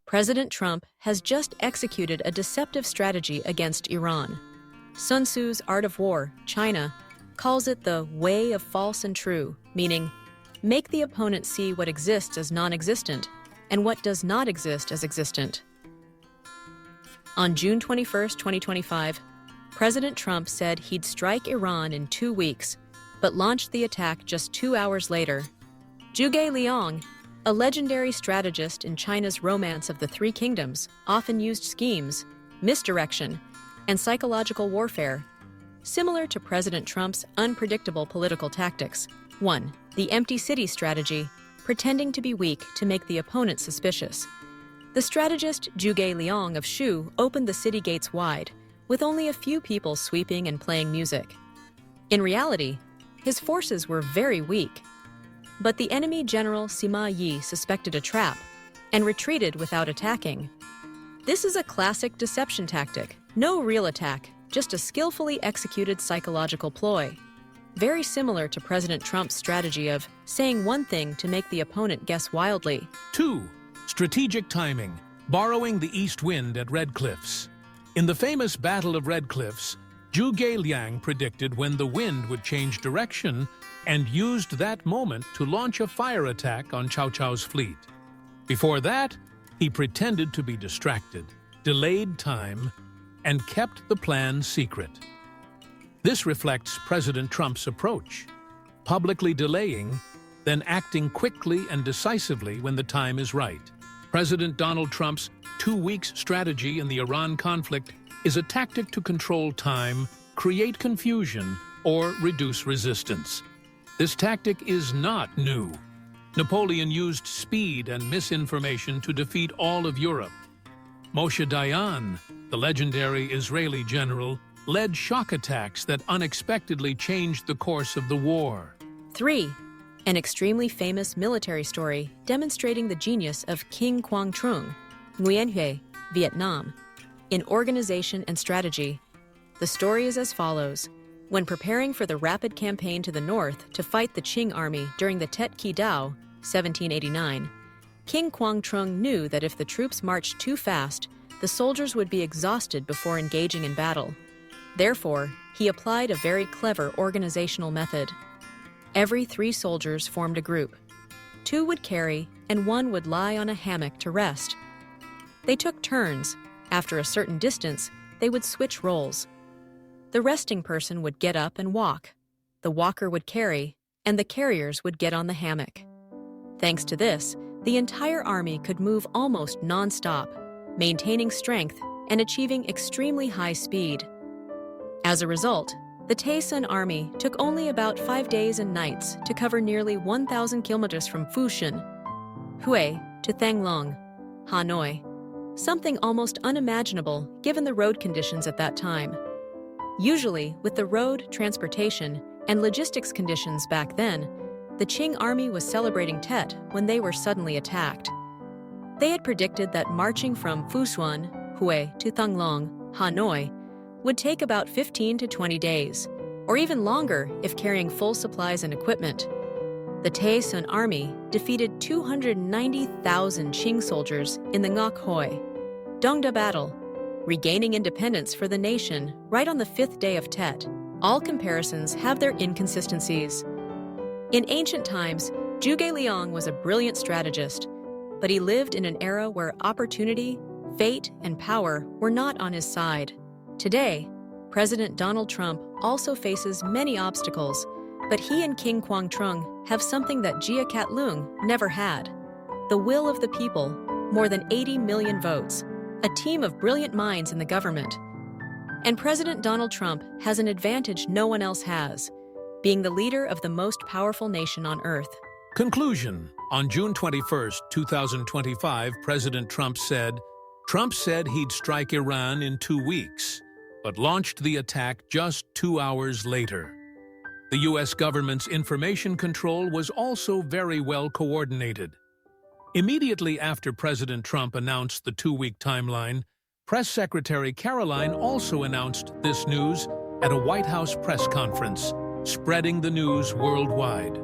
President Trump has just executed a deceptive strategy against Iran. Sun Tzu's Art of War, China, calls it the way of false and true, meaning make the opponent see what exists as non-existent and what does not exist as existent. On June 21, 2025, President Trump said he'd strike Iran in 2 weeks, but launched the attack just 2 hours later. Zhuge Liang, a legendary strategist in China's Romance of the Three Kingdoms, often used schemes, misdirection, and psychological warfare, similar to President Trump's unpredictable political tactics. 1. The empty city strategy, pretending to be weak to make the opponent suspicious. The strategist Zhuge Liang of Shu opened the city gates wide, with only a few people sweeping and playing music. In reality, his forces were very weak. But the enemy general Sima Yi suspected a trap and retreated without attacking. This is a classic deception tactic, no real attack, just a skillfully executed psychological ploy. Very similar to President Trump's strategy of saying one thing to make the opponent guess wildly. 2. Strategic timing, borrowing the east wind at Red Cliffs. In the famous Battle of Red Cliffs, Zhuge Liang predicted when the wind would change direction and used that moment to launch a fire attack on Cao Cao's fleet. Before that, he pretended to be distracted, delayed time, and kept the plan secret. This reflects President Trump's approach, publicly delaying, then acting quickly and decisively when the time is right. President Donald Trump's 2 weeks strategy in the Iran conflict is a tactic to control time, create confusion, or reduce resistance. This tactic is not new. Napoleon used speed and misinformation to defeat all of Europe. Moshe Dayan, the legendary Israeli general, led shock attacks that unexpectedly changed the course of the war. 3. An extremely famous military story demonstrating the genius of King Quang Trung, Nguyen Huê, Vietnam, in organization and strategy. The story is as follows. When preparing for the rapid campaign to the north to fight the Qing army during the Tet Kee Dao, 1789, King Quang Trung knew that if the troops marched too fast, the soldiers would be exhausted before engaging in battle. Therefore, he applied a very clever organizational method. Every 3 soldiers formed a group. 2 would carry, and 1 would lie on a hammock to rest. They took turns. After a certain distance, they would switch roles. The resting person would get up and walk. The walker would carry, and the carriers would get on the hammock. Thanks to this, the entire army could move almost non-stop, maintaining strength and achieving extremely high speed. As a result, the Tay Son Army took only about 5 days and nights to cover nearly 1,000 kilometers from Fushun, Hue, to Thanglang, Hanoi, something almost unimaginable given the road conditions at that time. Usually, with the road, transportation, and logistics conditions back then, the Qing army was celebrating Tet when they were suddenly attacked. They had predicted that marching from Fushun, Hue, to Thanglang, Hanoi, would take about 15 to 20 days, or even longer if carrying full supplies and equipment. The Tay Son Army defeated 290,000 Qing soldiers in the Ngok Hoi, Dongda battle, regaining independence for the nation right on the 5th day of Tet. All comparisons have their inconsistencies. In ancient times, Zhuge Liang was a brilliant strategist, but he lived in an era where opportunity, fate, and power were not on his side. Today, President Donald Trump also faces many obstacles, but he and King Quang Trung have something that Jia Cat-lung never had: the will of the people, more than 80 million votes, a team of brilliant minds in the government. And President Donald Trump has an advantage no one else has, being the leader of the most powerful nation on earth. Conclusion. On June 21, 2025, President Trump said he'd strike Iran in 2 weeks, but launched the attack just 2 hours later. The U.S. government's information control was also very well coordinated. Immediately after President Trump announced the 2-week timeline, Press Secretary Caroline also announced this news at a White House press conference, spreading the news worldwide.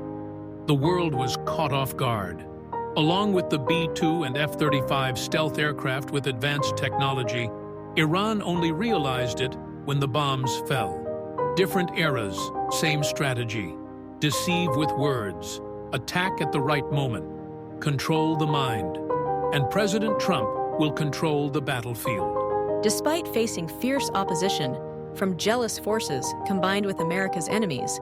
The world was caught off guard. Along with the B-2 and F-35 stealth aircraft with advanced technology, Iran only realized it when the bombs fell. Different eras, same strategy. Deceive with words, attack at the right moment, control the mind. And President Trump will control the battlefield. Despite facing fierce opposition from jealous forces combined with America's enemies,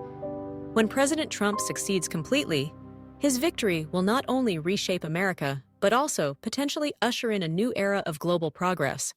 when President Trump succeeds completely, his victory will not only reshape America, but also potentially usher in a new era of global progress.